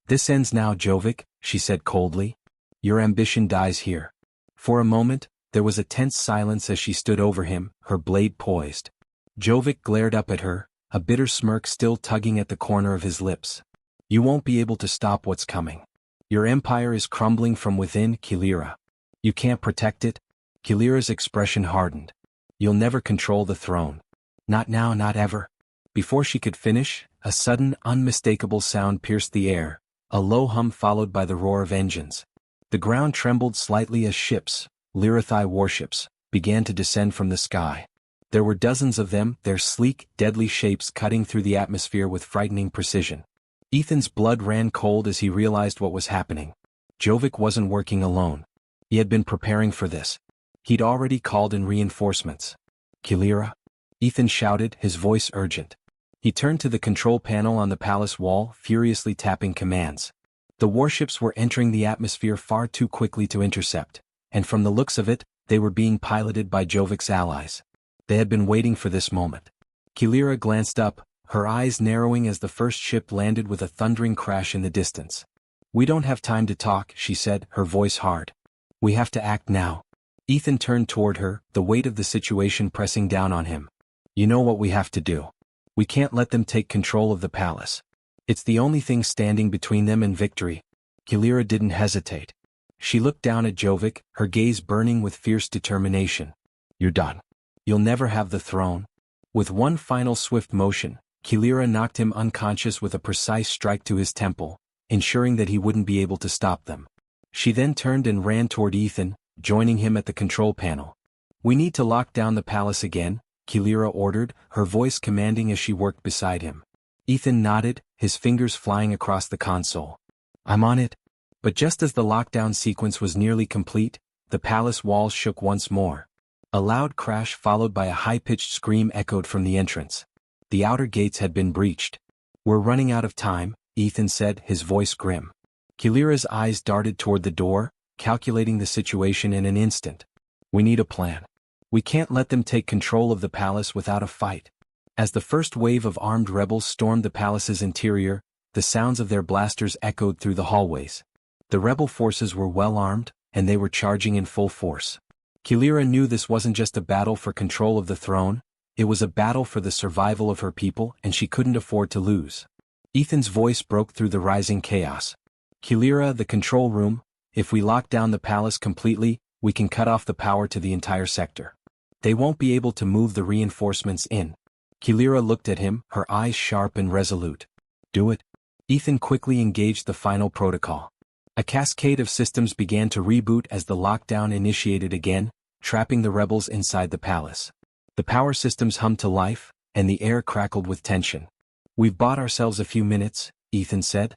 "This ends now, Jovic," she said coldly. "Your ambition dies here." For a moment, there was a tense silence as she stood over him, her blade poised. Jovic glared up at her, a bitter smirk still tugging at the corner of his lips. "You won't be able to stop what's coming. Your empire is crumbling from within, Kilira. You can't protect it." Kilira's expression hardened. "You'll never control the throne. Not now, not ever." Before she could finish, a sudden, unmistakable sound pierced the air, a low hum followed by the roar of engines. The ground trembled slightly as ships, Lyrathi warships, began to descend from the sky. There were dozens of them, their sleek, deadly shapes cutting through the atmosphere with frightening precision. Ethan's blood ran cold as he realized what was happening. Jovic wasn't working alone. He had been preparing for this. He'd already called in reinforcements. "Kilira?" Ethan shouted, his voice urgent. He turned to the control panel on the palace wall, furiously tapping commands. The warships were entering the atmosphere far too quickly to intercept, and from the looks of it, they were being piloted by Jovik's allies. They had been waiting for this moment. Kilira glanced up, her eyes narrowing as the first ship landed with a thundering crash in the distance. "We don't have time to talk," she said, her voice hard. "We have to act now." Ethan turned toward her, the weight of the situation pressing down on him. "You know what we have to do. We can't let them take control of the palace. It's the only thing standing between them and victory." Kilira didn't hesitate. She looked down at Jovik, her gaze burning with fierce determination. "You're done. You'll never have the throne." With one final swift motion, Kilira knocked him unconscious with a precise strike to his temple, ensuring that he wouldn't be able to stop them. She then turned and ran toward Ethan, joining him at the control panel. "We need to lock down the palace again," Kilira ordered, her voice commanding as she worked beside him. Ethan nodded, his fingers flying across the console. "I'm on it." But just as the lockdown sequence was nearly complete, the palace walls shook once more. A loud crash followed by a high-pitched scream echoed from the entrance. The outer gates had been breached. "We're running out of time," Ethan said, his voice grim. Kilira's eyes darted toward the door, calculating the situation in an instant. "We need a plan. We can't let them take control of the palace without a fight." As the first wave of armed rebels stormed the palace's interior, the sounds of their blasters echoed through the hallways. The rebel forces were well armed, and they were charging in full force. Kilira knew this wasn't just a battle for control of the throne, it was a battle for the survival of her people, and she couldn't afford to lose. Ethan's voice broke through the rising chaos. "Kilira, the control room, if we lock down the palace completely, we can cut off the power to the entire sector. They won't be able to move the reinforcements in." Kilira looked at him, her eyes sharp and resolute. "Do it." Ethan quickly engaged the final protocol. A cascade of systems began to reboot as the lockdown initiated again, trapping the rebels inside the palace. The power systems hummed to life, and the air crackled with tension. "We've bought ourselves a few minutes," Ethan said.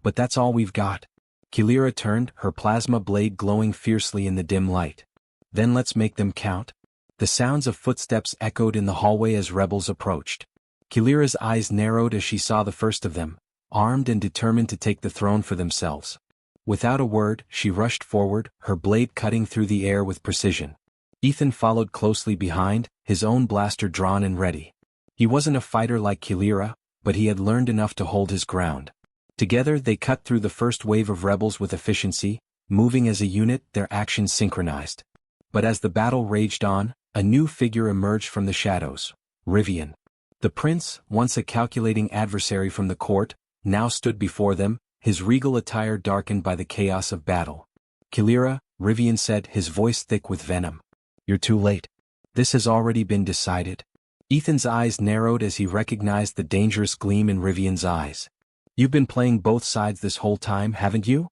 "But that's all we've got." Kilira turned, her plasma blade glowing fiercely in the dim light. "Then let's make them count." The sounds of footsteps echoed in the hallway as rebels approached. Kilira's eyes narrowed as she saw the first of them, armed and determined to take the throne for themselves. Without a word, she rushed forward, her blade cutting through the air with precision. Ethan followed closely behind, his own blaster drawn and ready. He wasn't a fighter like Kilira, but he had learned enough to hold his ground. Together they cut through the first wave of rebels with efficiency, moving as a unit, their actions synchronized. But as the battle raged on, a new figure emerged from the shadows, Rivian. The prince, once a calculating adversary from the court, now stood before them, his regal attire darkened by the chaos of battle. "Kilira," Rivian said, his voice thick with venom. "You're too late. This has already been decided." Ethan's eyes narrowed as he recognized the dangerous gleam in Rivian's eyes. "You've been playing both sides this whole time, haven't you?"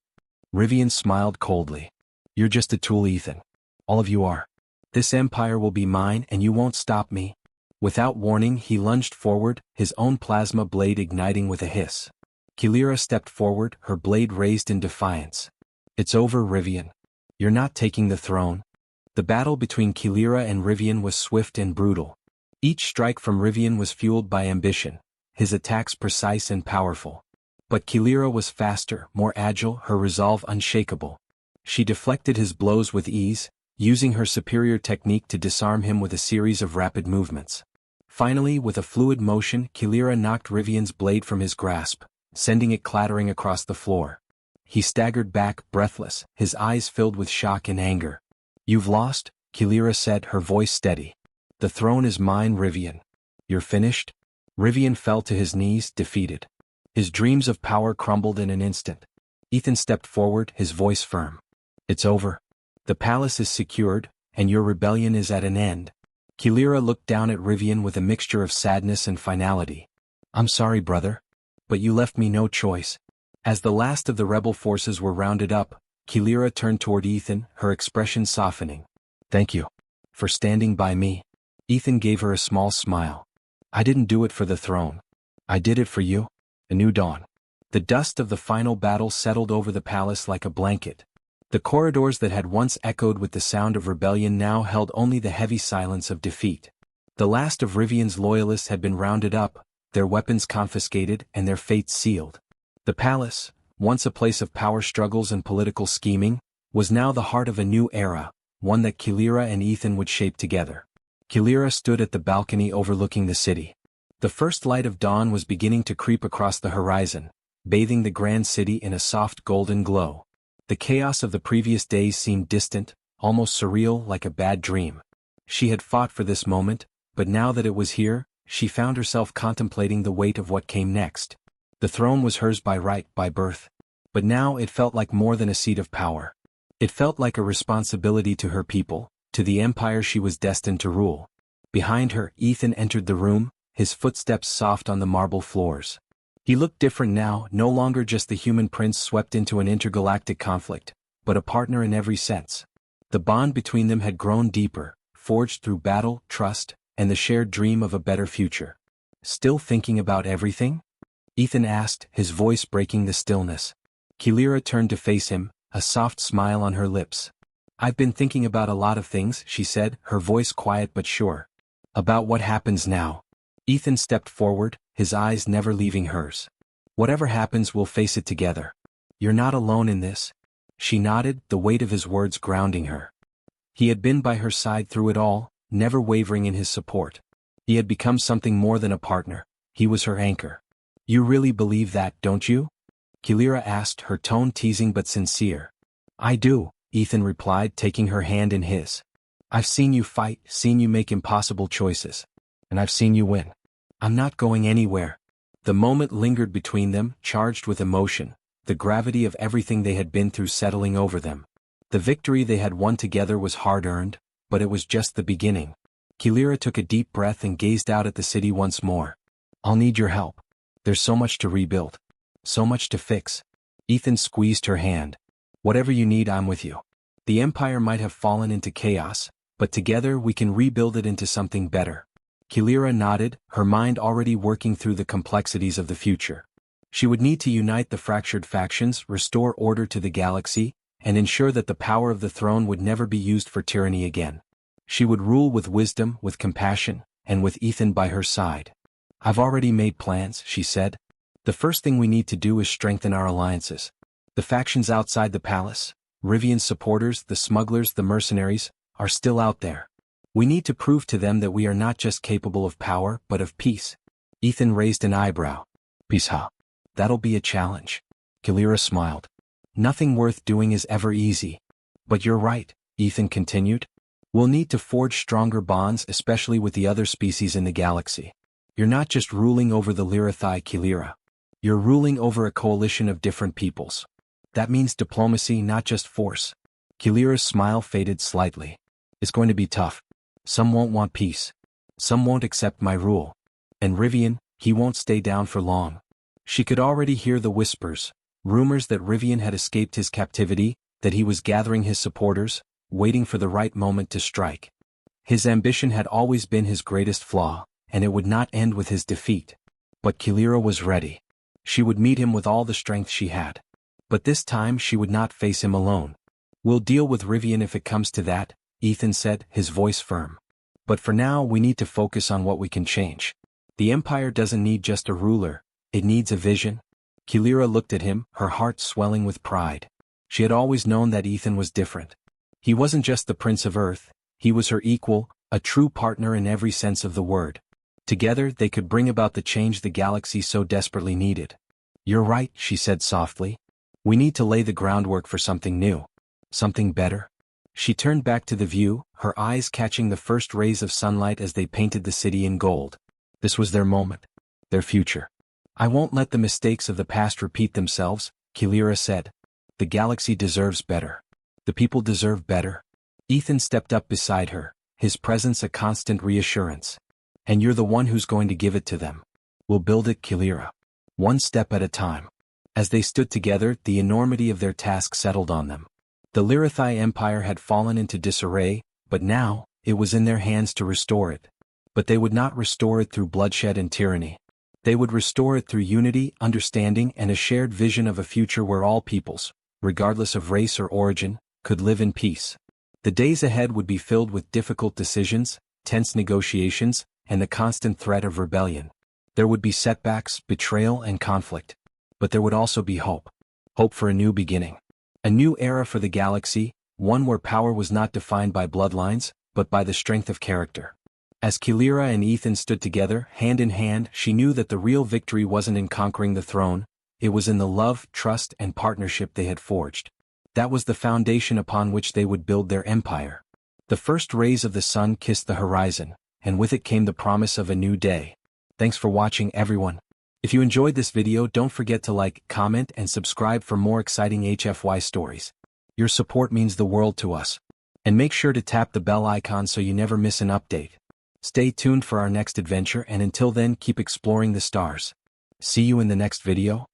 Rivian smiled coldly. "You're just a tool, Ethan. All of you are. This empire will be mine and you won't stop me." Without warning, he lunged forward, his own plasma blade igniting with a hiss. Kilira stepped forward, her blade raised in defiance. "It's over, Rivian. You're not taking the throne." The battle between Kilira and Rivian was swift and brutal. Each strike from Rivian was fueled by ambition, his attacks precise and powerful. But Kilira was faster, more agile, her resolve unshakable. She deflected his blows with ease, using her superior technique to disarm him with a series of rapid movements. Finally, with a fluid motion, Kilira knocked Rivian's blade from his grasp, sending it clattering across the floor. He staggered back, breathless, his eyes filled with shock and anger. "You've lost," Kilira said, her voice steady. "The throne is mine, Rivian. You're finished?" Rivian fell to his knees, defeated. His dreams of power crumbled in an instant. Ethan stepped forward, his voice firm. "It's over. The palace is secured, and your rebellion is at an end." Kilira looked down at Rivian with a mixture of sadness and finality. "I'm sorry, brother. But you left me no choice." As the last of the rebel forces were rounded up, Kilira turned toward Ethan, her expression softening. "Thank you for standing by me." Ethan gave her a small smile. "I didn't do it for the throne. I did it for you." A new dawn. The dust of the final battle settled over the palace like a blanket. The corridors that had once echoed with the sound of rebellion now held only the heavy silence of defeat. The last of Rivian's loyalists had been rounded up, their weapons confiscated and their fates sealed. The palace, once a place of power struggles and political scheming, was now the heart of a new era, one that Kilira and Ethan would shape together. Kilira stood at the balcony overlooking the city. The first light of dawn was beginning to creep across the horizon, bathing the grand city in a soft golden glow. The chaos of the previous days seemed distant, almost surreal, like a bad dream. She had fought for this moment, but now that it was here, she found herself contemplating the weight of what came next. The throne was hers by right, by birth. But now it felt like more than a seat of power. It felt like a responsibility to her people, to the empire she was destined to rule. Behind her, Ethan entered the room, his footsteps soft on the marble floors. He looked different now, no longer just the human prince swept into an intergalactic conflict, but a partner in every sense. The bond between them had grown deeper, forged through battle, trust, and the shared dream of a better future. "Still thinking about everything?" Ethan asked, his voice breaking the stillness. Kilira turned to face him, a soft smile on her lips. "I've been thinking about a lot of things," she said, her voice quiet but sure. "About what happens now." Ethan stepped forward, his eyes never leaving hers. "Whatever happens, we'll face it together. You're not alone in this." She nodded, the weight of his words grounding her. He had been by her side through it all, never wavering in his support. He had become something more than a partner. He was her anchor. "You really believe that, don't you?" Kilira asked, her tone teasing but sincere. "I do," Ethan replied, taking her hand in his. "I've seen you fight, seen you make impossible choices. And I've seen you win. I'm not going anywhere." The moment lingered between them, charged with emotion, the gravity of everything they had been through settling over them. The victory they had won together was hard-earned, but it was just the beginning. Kilira took a deep breath and gazed out at the city once more. "I'll need your help. There's so much to rebuild. So much to fix." Ethan squeezed her hand. "Whatever you need, I'm with you. The Empire might have fallen into chaos, but together we can rebuild it into something better." Kilira nodded, her mind already working through the complexities of the future. She would need to unite the fractured factions, restore order to the galaxy, and ensure that the power of the throne would never be used for tyranny again. She would rule with wisdom, with compassion, and with Ethan by her side. "I've already made plans," she said. "The first thing we need to do is strengthen our alliances. The factions outside the palace, Rivian's supporters, the smugglers, the mercenaries, are still out there. We need to prove to them that we are not just capable of power, but of peace." Ethan raised an eyebrow. "Peace, huh? That'll be a challenge." Kilira smiled. "Nothing worth doing is ever easy. But you're right," Ethan continued. "We'll need to forge stronger bonds, especially with the other species in the galaxy. You're not just ruling over the Lyrathai, Kilira. You're ruling over a coalition of different peoples. That means diplomacy, not just force." Kilira's smile faded slightly. "It's going to be tough. Some won't want peace. Some won't accept my rule. And Rivian, he won't stay down for long." She could already hear the whispers, rumors that Rivian had escaped his captivity, that he was gathering his supporters, waiting for the right moment to strike. His ambition had always been his greatest flaw, and it would not end with his defeat. But Kilira was ready. She would meet him with all the strength she had. But this time she would not face him alone. "We'll deal with Rivian if it comes to that," Ethan said, his voice firm. "But for now we need to focus on what we can change. The Empire doesn't need just a ruler, it needs a vision." Kilira looked at him, her heart swelling with pride. She had always known that Ethan was different. He wasn't just the Prince of Earth, he was her equal, a true partner in every sense of the word. Together they could bring about the change the galaxy so desperately needed. "You're right," she said softly. "We need to lay the groundwork for something new. Something better." She turned back to the view, her eyes catching the first rays of sunlight as they painted the city in gold. This was their moment. Their future. "I won't let the mistakes of the past repeat themselves," Kilira said. "The galaxy deserves better. The people deserve better." Ethan stepped up beside her, his presence a constant reassurance. "And you're the one who's going to give it to them. We'll build it, Kilira. One step at a time." As they stood together, the enormity of their task settled on them. The Lyrathai Empire had fallen into disarray, but now, it was in their hands to restore it. But they would not restore it through bloodshed and tyranny. They would restore it through unity, understanding, and a shared vision of a future where all peoples, regardless of race or origin, could live in peace. The days ahead would be filled with difficult decisions, tense negotiations, and the constant threat of rebellion. There would be setbacks, betrayal, and conflict. But there would also be hope. hope for a new beginning. A new era for the galaxy, one where power was not defined by bloodlines, but by the strength of character. As Kilira and Ethan stood together, hand in hand, she knew that the real victory wasn't in conquering the throne, it was in the love, trust, and partnership they had forged. That was the foundation upon which they would build their empire. The first rays of the sun kissed the horizon, and with it came the promise of a new day. Thanks for watching, everyone. If you enjoyed this video, don't forget to like, comment, and subscribe for more exciting HFY stories. Your support means the world to us. And make sure to tap the bell icon so you never miss an update. Stay tuned for our next adventure, and until then, keep exploring the stars. See you in the next video.